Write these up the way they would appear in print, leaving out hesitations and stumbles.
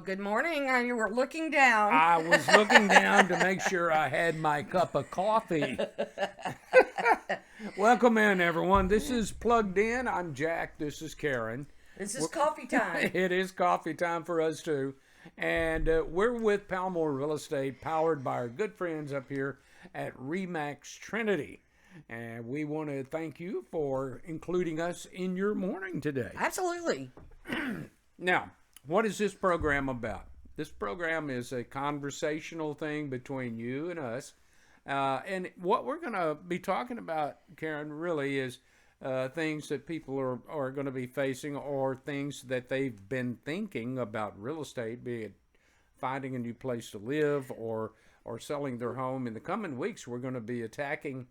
good morning. You were looking down. I was looking down to make sure I had my cup of coffee. Welcome in, everyone. This is Plugged In. I'm Jack. This is Karen. This is coffee time. It is coffee time for us, too. And we're with Palmore Real Estate, powered by our good friends up here at RE/MAX Trinity. And we want to thank you for including us in your morning today. Absolutely. Now, what is this program about? This program is a conversational thing between you and us. And what we're going to be talking about, Karen, really is things that people are going to be facing, or things that they've been thinking about real estate, be it finding a new place to live or selling their home. In the coming weeks, we're going to be attacking,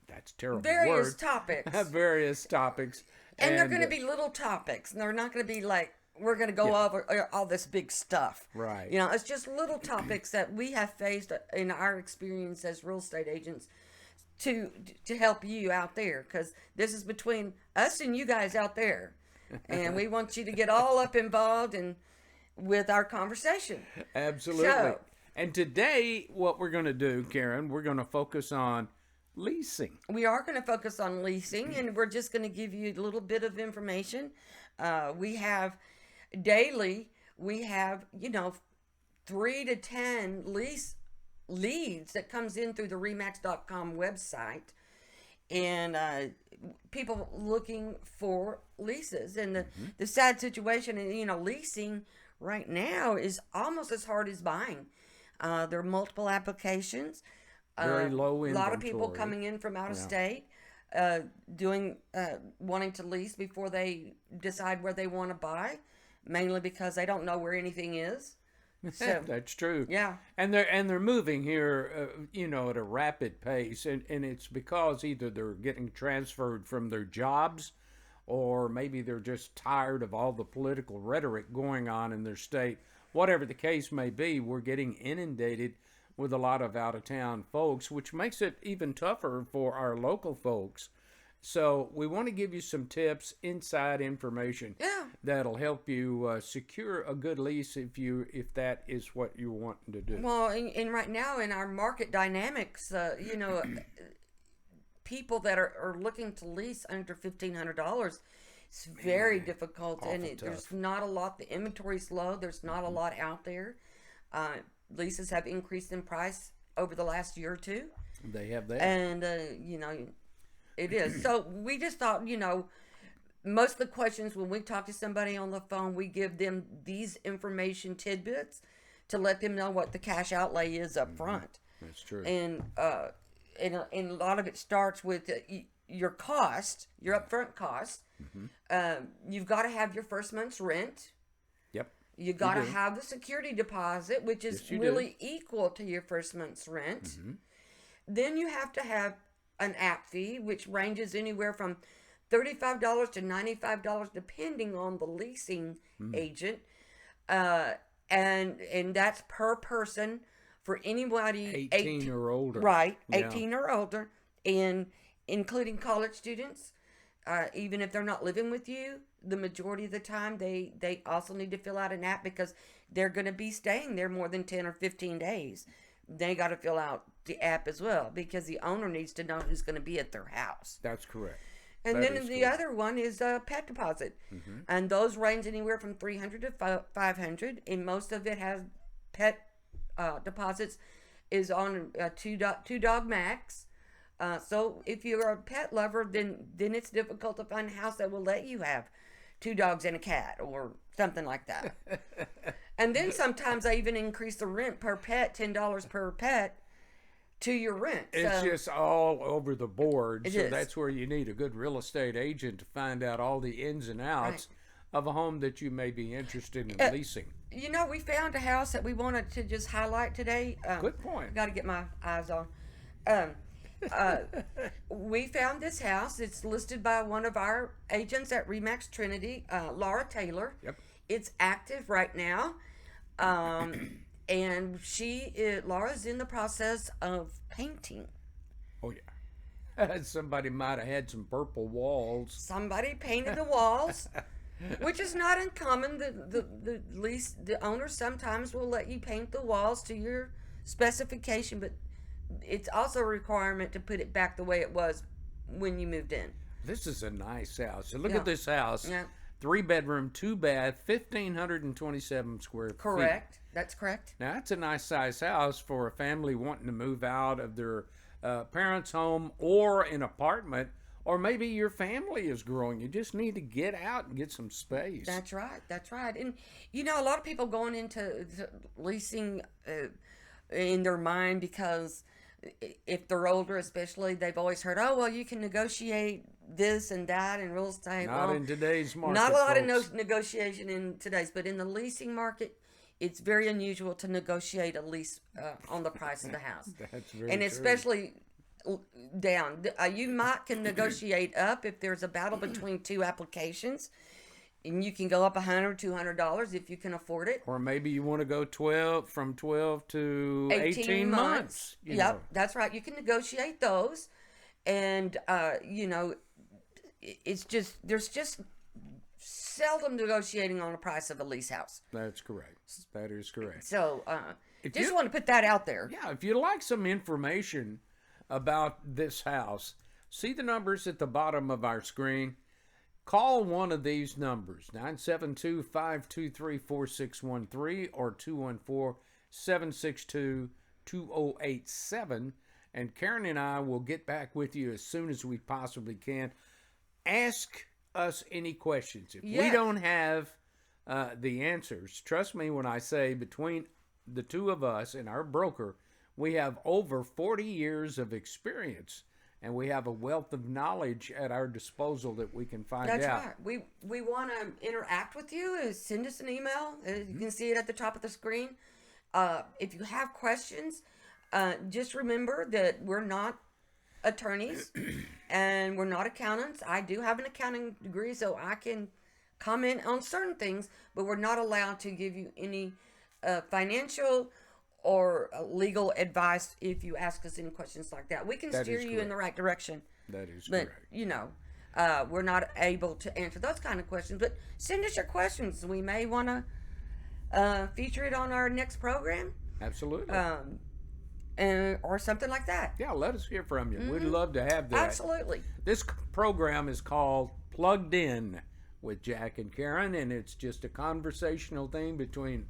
that's a terrible Various word. topics. Various topics. And they're going to be little topics. And they're not going to be like, we're going to go over all this big stuff. Right. You know, it's just little topics that we have faced in our experience as real estate agents to help you out there. Because this is between us and you guys out there. And we want you to get all up involved with our conversation. Absolutely. So, and today, what we're going to do, Karen, we're going to focus on leasing. we are going to focus on leasing, and we're just going to give you a little bit of information. We have daily, 3 to 10 lease leads that comes in through the remax.com website, and people looking for leases. And the sad situation, leasing right now is almost as hard as buying. There are multiple applications. Very low A lot of people inventory. coming in from out of state, wanting to lease before they decide where they want to buy, mainly because they don't know where anything is. So That's true. yeah, And they're moving here, at a rapid pace, and it's because either they're getting transferred from their jobs, or maybe they're just tired of all the political rhetoric going on in their state. Whatever the case may be, we're getting inundated with a lot of out-of-town folks, which makes it even tougher for our local folks. So we want to give you some tips, inside information that'll help you secure a good lease if that is what you're wanting to do. well, and right now in our market dynamics, people that are looking to lease under $1,500, it's very difficult, and awful tough. there's not a lot. The inventory's low. There's not a lot out there. Leases have increased in price over the last year or two, They have that. and it is. So we just thought, most of the questions when we talk to somebody on the phone, we give them these information tidbits to let them know what the cash outlay is up front. That's true. And a lot of it starts with your cost, your upfront cost. You've got to have your first month's rent. Yep. You got to do. have the security deposit, which is Yes, you really equal to your first month's rent. Then you have to have an app fee, which ranges anywhere from $35 to $95, depending on the leasing agent, and that's per person for anybody 18 or older. right, Yeah. 18 or older, and including college students. Even if they're not living with you, the majority of the time they also need to fill out an app, because they're going to be staying there more than 10 or 15 days. They got to fill out the app as well, because the owner needs to know who's going to be at their house. That's correct. And That then is the correct. other one is a pet deposit, and those range anywhere from $300 to $500, and most of it has pet deposits is on a two dog max. So if you're a pet lover, then it's difficult to find a house that will let you have 2 dogs and a cat or something like that. And then sometimes I even increase the rent per pet, $10 per pet, to your rent. It's So just all over the board. It So is. that's where you need a good real estate agent to find out all the ins and outs of a home that you may be interested in leasing. we found a house that we wanted to just highlight today. Good point. Got to get my eyes on. We found this house. It's listed by one of our agents at RE/MAX Trinity, Laura Taylor. Yep. It's active right now. And Laura's in the process of painting. Oh, yeah. Somebody might have had some purple walls. Somebody painted the walls. which is not uncommon. The owners sometimes will let you paint the walls to your specification, but it's also a requirement to put it back the way it was when you moved in. This is a nice house. So look Yeah. at this house. Yeah. 3 bedroom, 2 bath, 1,527 square feet. Correct. That's correct. Now, that's a nice size house for a family wanting to move out of their parents' home or an apartment, or maybe your family is growing. You just need to get out and get some space. That's right. That's right. And a lot of people going into leasing in their mind, because if they're older, especially, they've always heard, oh, well, you can negotiate this and that in real estate. Not Well, in today's market. not a lot folks. of negotiation in today's, but in the leasing market, it's very unusual to negotiate a lease on the price of the house. That's very And true. especially down. You might can negotiate up if there's a battle between two applications, and you can go up $100, $200 if you can afford it. Or maybe you want to go 12 to 18 months. you Yep, know. that's right. You can negotiate those, and it's just there's just seldom negotiating on the price of a lease house. That's correct. That is correct. So If just you- want to put that out there. Yeah, if you'd like some information about this house, see the numbers at the bottom of our screen. Call one of these numbers, 972-523-4613 or 214-762-2087. And Karen and I will get back with you as soon as we possibly can. Ask us any questions. If we Yeah. don't have the answers, trust me when I say between the two of us and our broker, we have over 40 years of experience, and we have a wealth of knowledge at our disposal that we can find That's out. right. We want to interact with you. Send us an email. You can see it at the top of the screen. If you have questions, just remember that we're not attorneys and we're not accountants. I do have an accounting degree, so I can comment on certain things, but we're not allowed to give you any financial or legal advice if you ask us any questions like that. We can That steer is you in the right direction, That is but correct. we're not able to answer those kind of questions. But send us your questions. We may want to feature it on our next program, Absolutely. or something like that. Yeah, let us hear from you. We'd love to have that. Absolutely. This program is called Plugged In with Jack and Karen, and it's just a conversational thing between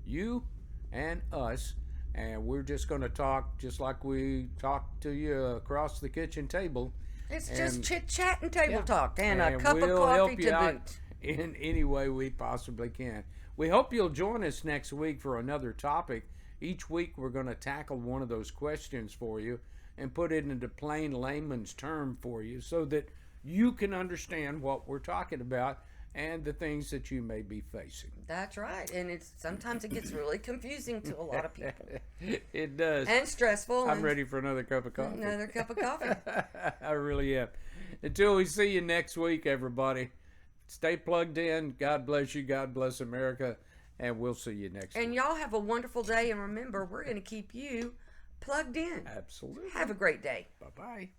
you and us. And we're just going to talk just like we talk to you across the kitchen table. It's just chit chat and table talk and a And cup we'll of coffee help you to out boot. in any way we possibly can. We hope you'll join us next week for another topic. Each week we're going to tackle one of those questions for you and put it into plain layman's term for you so that you can understand what we're talking about and the things that you may be facing. That's right. And sometimes it gets really confusing to a lot of people. It does. And stressful. I'm and ready for another cup of coffee. Another cup of coffee. I really am. Until we see you next week, everybody, stay plugged in. God bless you. God bless America. And we'll see you next week. And y'all have a wonderful day. And remember, we're going to keep you plugged in. Absolutely. Have a great day. Bye-bye.